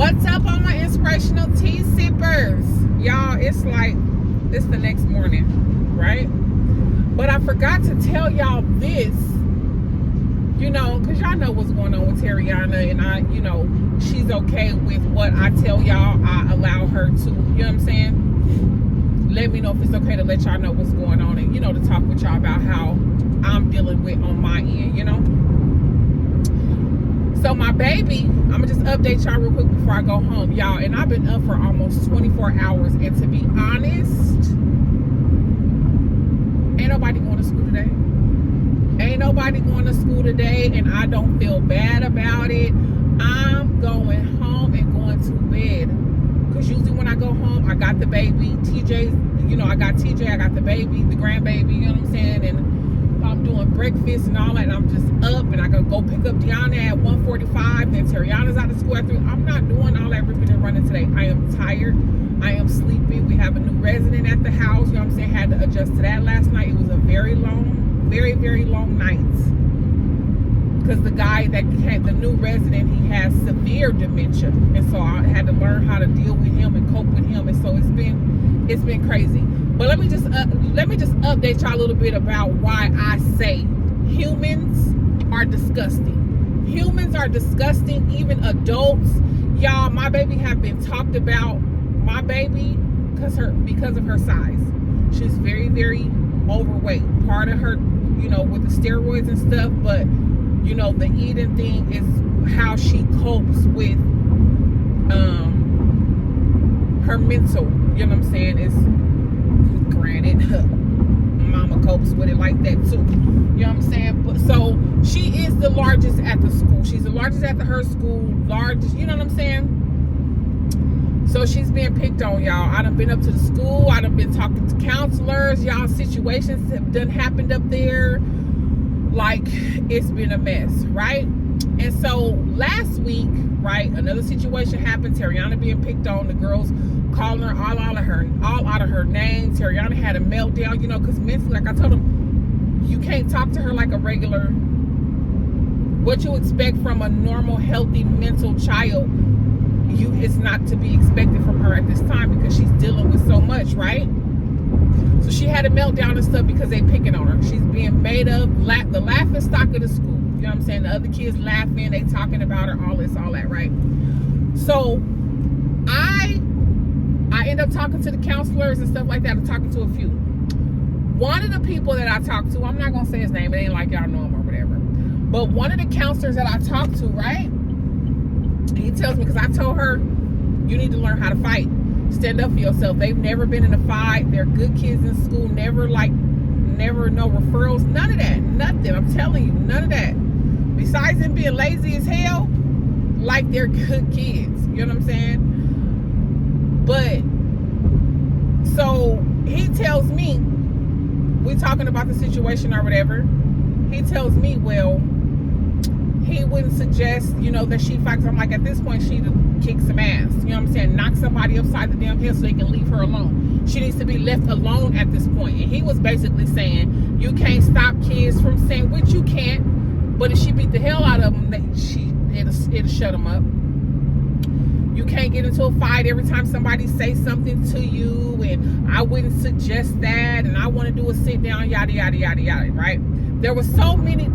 What's up on my inspirational tea sippers? Y'all, it's the next morning, right? But I forgot to tell y'all this, because y'all know what's going on with Tariana, and she's okay with what I tell y'all. I allow her to, you know what I'm saying? Let me know if it's okay to let y'all know what's going on and, to talk with y'all about how I'm dealing with on my end, So my baby, I'm gonna just update y'all real quick before I go home, y'all. And I've been up for almost 24 hours. And to be honest, ain't nobody going to school today. Ain't nobody going to school today, and I don't feel bad about it. I'm going home and going to bed. Because usually when I go home, I got the baby. TJ's, I got TJ, I got the baby, the grandbaby, you know what I'm saying? And I'm doing breakfast and all that, and I'm just up, and I gotta go pick up Deanna at 1:45, then Tariana's out of school at 3. I'm not doing all that ripping and running today. I am tired. I am sleepy. We have a new resident at the house, you know what I'm saying? Had to adjust to that last night. It was a very long, very, very long night. Because the guy that had the new resident, he has severe dementia. And so I had to learn how to deal with him and cope with him. And so it's been crazy. But let me just update y'all a little bit about why I say humans are disgusting. Humans are disgusting, even adults. Y'all, my baby have been talked about, my baby, because of her size. She's very, very overweight. Part of her, with the steroids and stuff, but the eating thing is how she copes with her mental, you know what I'm saying? It's granted, mama copes with it like that too. You know what I'm saying? But so she is the largest at the school. She's the largest at her school, largest, you know what I'm saying? So she's being picked on, y'all. I done been up to the school. I done been talking to counselors. Y'all, situations have done happened up there. Like, it's been a mess, right? And so last week, right, another situation happened. Tariana being picked on, the girls calling her all out of her name. Tariana had a meltdown, because mentally, like I told them, you can't talk to her like a regular. What you expect from a normal, healthy, mental child, it's not to be expected from her at this time because she's dealing with so much, right? So she had a meltdown and stuff because they picking on her. She's being made of the laughing stock of the school. You know what I'm saying? The other kids laughing, they talking about her, all this, all that, right? So I end up talking to the counselors and stuff like that. I'm talking to a few. One of the people that I talked to, I'm not gonna say his name, it ain't like y'all know him or whatever. But one of the counselors that I talked to, right? He tells me, because I told her, you need to learn how to fight. Stand up for yourself. They've never been in a fight. They're good kids in school. Never no referrals. None of that. Nothing. I'm telling you, none of that. Besides them being lazy as hell, like they're good kids. You know what I'm saying? But, so he tells me, we talking about the situation or whatever. He tells me, well, he wouldn't suggest, that she fights. I'm like, at this point, she'd kick some ass. You know what I'm saying? Knock somebody upside the damn head so they can leave her alone. She needs to be left alone at this point. And he was basically saying, you can't stop kids from saying, which you can't, but if she beat the hell out of them, it'll shut them up. You can't get into a fight every time somebody says something to you, and I wouldn't suggest that, and I want to do a sit down, yada, yada, yada, yada, right? There were so many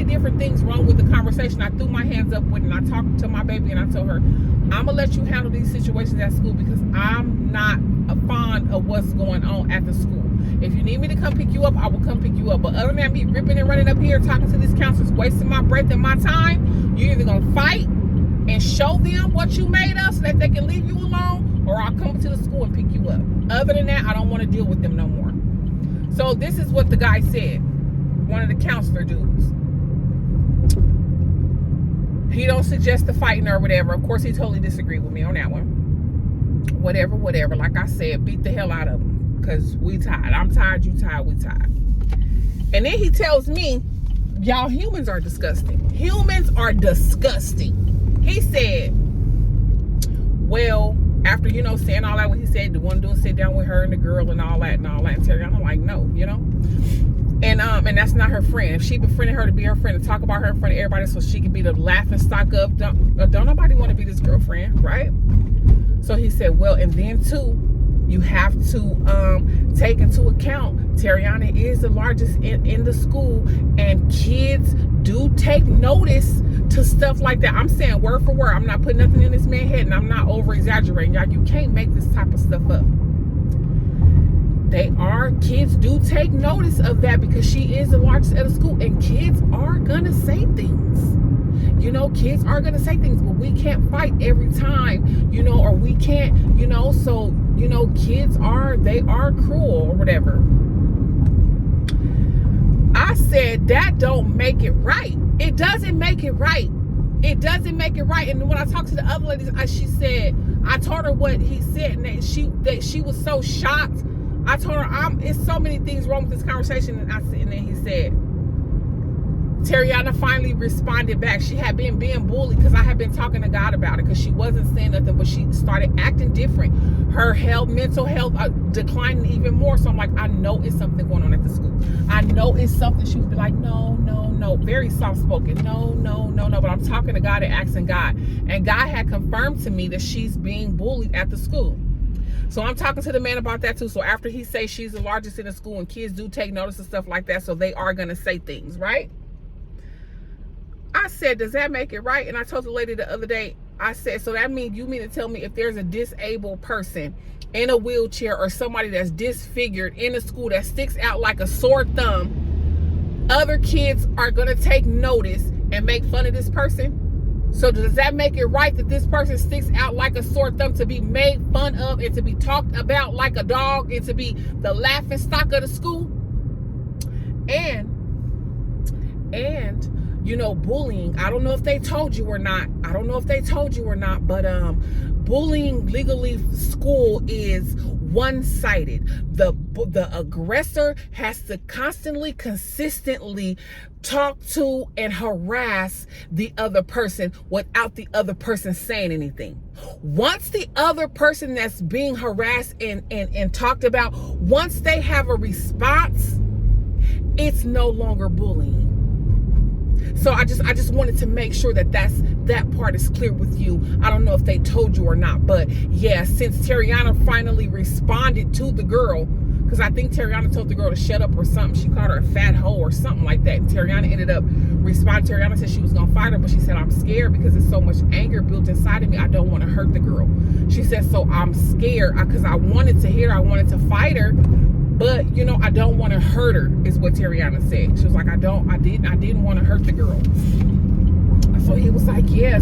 different things wrong with the conversation. I threw my hands up with it, and I talked to my baby, and I told her, I'm going to let you handle these situations at school because I'm not fond of what's going on at the school. If you need me to come pick you up, I will come pick you up. But other than me ripping and running up here, talking to these counselors, wasting my breath and my time, you're either going to fight and show them what you made us so that they can leave you alone, or I'll come to the school and pick you up. Other than that, I don't want to deal with them no more. So this is what the guy said, one of the counselor dudes. He don't suggest the fighting or whatever. Of course, he totally disagreed with me on that one. Whatever. Like I said, beat the hell out of him because we tired. I'm tired, you tired, we tired. And then he tells me, y'all, humans are disgusting. Humans are disgusting. He said, well, after, saying all that, what he said, the one dude sit down with her and the girl and all that. And Terry, I'm like, no, And that's not her friend. If she befriended her to be her friend, to talk about her in front of everybody so she can be the laughing stock of, don't nobody want to be this girlfriend, right? So he said, well, and then too, you have to take into account Terriana is the largest in the school, and kids do take notice to stuff like that. I'm saying word for word. I'm not putting nothing in this man's head, and I'm not over exaggerating. Y'all, you can't make this type of stuff up. Kids do take notice of that because she is the largest at the school, and kids are gonna say things. You know, kids are gonna say things, but we can't fight every time, you know, or we can't, you know, so, you know, kids they are cruel or whatever. I said that don't make it right. It doesn't make it right. It doesn't make it right. And when I talked to the other ladies, I told her what he said, and that she was so shocked. I told her, it's so many things wrong with this conversation. And then he said, Terriana finally responded back. She had been being bullied because I had been talking to God about it, because she wasn't saying nothing, but she started acting different. Her mental health declining even more. So I'm like, I know it's something going on at the school. I know it's something. She would be like, no, very soft spoken. No. But I'm talking to God and asking God. And God had confirmed to me that she's being bullied at the school. So I'm talking to the man about that too. So after he says she's the largest in the school, and kids do take notice of stuff like that, so they are going to say things, right? I said, does that make it right? And I told the lady the other day, I said, so that means you mean to tell me if there's a disabled person in a wheelchair or somebody that's disfigured in a school that sticks out like a sore thumb, other kids are going to take notice and make fun of this person? So does that make it right that this person sticks out like a sore thumb to be made fun of and to be talked about like a dog and to be the laughing stock of the school? And you know, bullying, I don't know if they told you or not. But bullying legally school is one-sided. The aggressor has to consistently talk to and harass the other person without the other person saying anything. Once the other person that's being harassed and talked about, once they have a response, it's no longer bullying. So I just wanted to make sure that that part is clear with you. I don't know if they told you or not, but yeah, since Terriana finally responded to the girl, because I think Terriana told the girl to shut up or something. She called her a fat hoe or something like that. And Terriana ended up responding. Terriana said she was going to fight her, but she said, I'm scared because there's so much anger built inside of me. I don't want to hurt the girl. She said, so I'm scared because I wanted to hit her. I wanted to fight her. But, you know, I don't want to hurt her, is what Terriana said. She was like, I didn't want to hurt the girl. So he was like, yeah,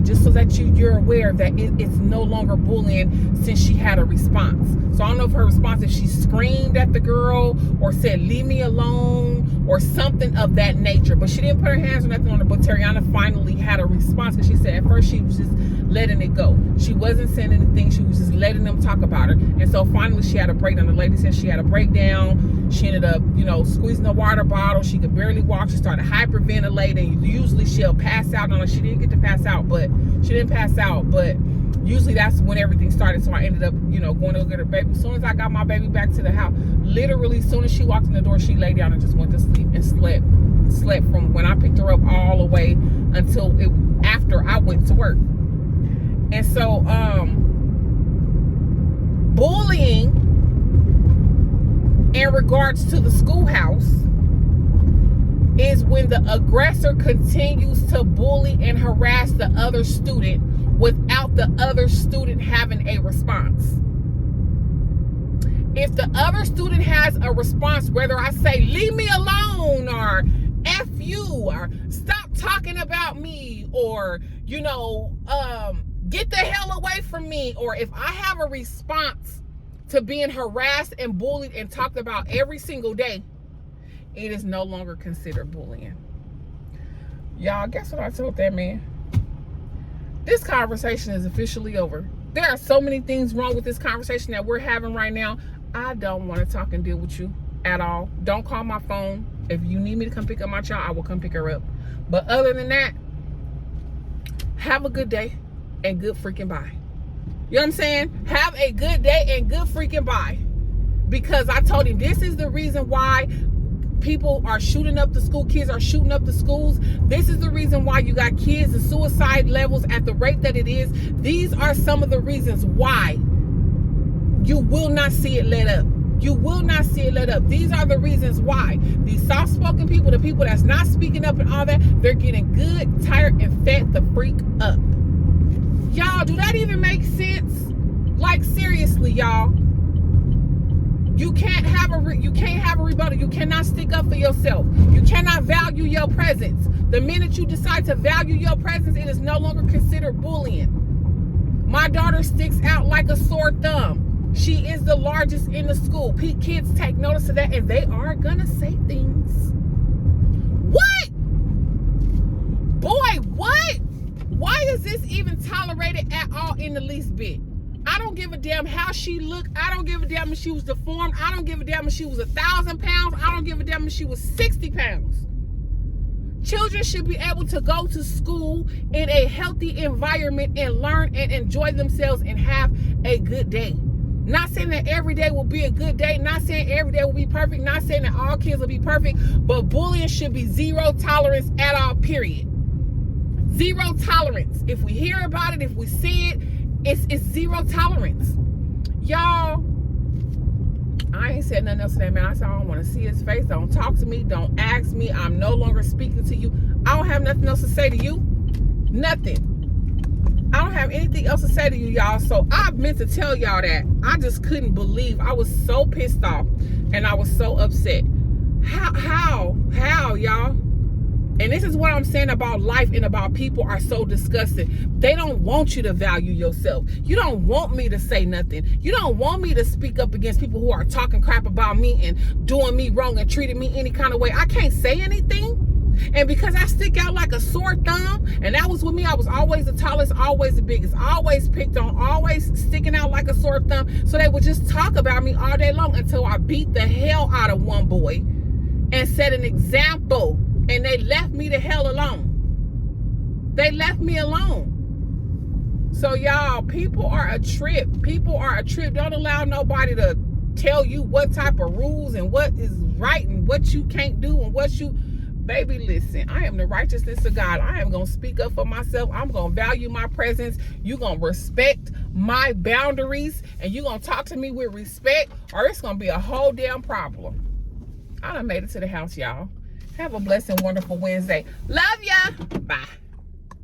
just so that you're aware that it's no longer bullying since she had a response. So I don't know if her response, if she screamed at the girl or said, leave me alone or something of that nature. But she didn't put her hands or nothing on her. But Terriana finally had a response, because she said at first she was just letting it go. She wasn't saying anything. She was just letting them talk about her. And so finally she had a breakdown. The lady said she had a breakdown. She ended up, you know, squeezing the water bottle. She could barely walk. She started hyperventilating. Usually she'll pass out on her. She didn't get to pass out, but usually that's when everything started. So I ended up, you know, going to go get her baby. As soon as I got my baby back to the house, literally as soon as she walked in the door, she lay down and just went to sleep and slept from when I picked her up all the way until after I went to work. And so bullying in regards to the schoolhouse is when the aggressor continues to bully and harass the other student without the other student having a response. If the other student has a response, whether I say, leave me alone, or F you, or stop talking about me, or, you know, get the hell away from me, or if I have a response to being harassed and bullied and talked about every single day, it is no longer considered bullying. Y'all, guess what I told that man? This conversation is officially over. There are so many things wrong with this conversation that we're having right now. I don't want to talk and deal with you at all. Don't call my phone. If you need me to come pick up my child, I will come pick her up. But other than that, have a good day and good freaking bye. You know what I'm saying? Have a good day and good freaking bye. because I told him this is the reason why people are shooting up the school, kids are shooting up the schools. This is the reason why you got kids and suicide levels at the rate that it is. These are some of the reasons why you will not see it let up. You will not see it let up. These are the reasons why these soft-spoken people, the people that's not speaking up and all that, they're getting good, tired, and fed the freak up. Y'all, do that even make sense? Like, seriously, y'all. You can't have a rebuttal. You cannot stick up for yourself. You cannot value your presence. The minute you decide to value your presence, it is no longer considered bullying. My daughter sticks out like a sore thumb. She is the largest in the school. Kids take notice of that, and they are gonna say things. What? Boy, what? Why is this even tolerated at all in the least bit? I don't give a damn how she looked. I don't give a damn if she was deformed. I don't give a damn if she was 1,000 pounds. I don't give a damn if she was 60 pounds. Children should be able to go to school in a healthy environment and learn and enjoy themselves and have a good day. Not saying that every day will be a good day. Not saying every day will be perfect. Not saying that all kids will be perfect. But bullying should be zero tolerance at all, period. Zero tolerance. If we hear about it, if we see it, it's zero tolerance. Y'all, I ain't said nothing else today, man. I said I don't want to see his face. Don't talk to me. Don't ask me. I'm no longer speaking to you. I don't have nothing else to say to you. Nothing. I don't have anything else to say to you, y'all. So I meant to tell y'all that. I just couldn't believe. I was so pissed off and I was so upset. How, y'all? And this is what I'm saying about life and about people are so disgusting. They don't want you to value yourself. You don't want me to say nothing. You don't want me to speak up against people who are talking crap about me and doing me wrong and treating me any kind of way. I can't say anything. And because I stick out like a sore thumb, and that was with me, I was always the tallest, always the biggest, always picked on, always sticking out like a sore thumb. So they would just talk about me all day long until I beat the hell out of one boy and set an example. And they left me the hell alone. They left me alone. So y'all, people are a trip. People are a trip. Don't allow nobody to tell you what type of rules and what is right and what you can't do and what you... Baby, listen, I am the righteousness of God. I am going to speak up for myself. I'm going to value my presence. You're going to respect my boundaries. And you're going to talk to me with respect, or it's going to be a whole damn problem. I done made it to the house, y'all. Have a blessed and wonderful Wednesday. Love ya. Bye.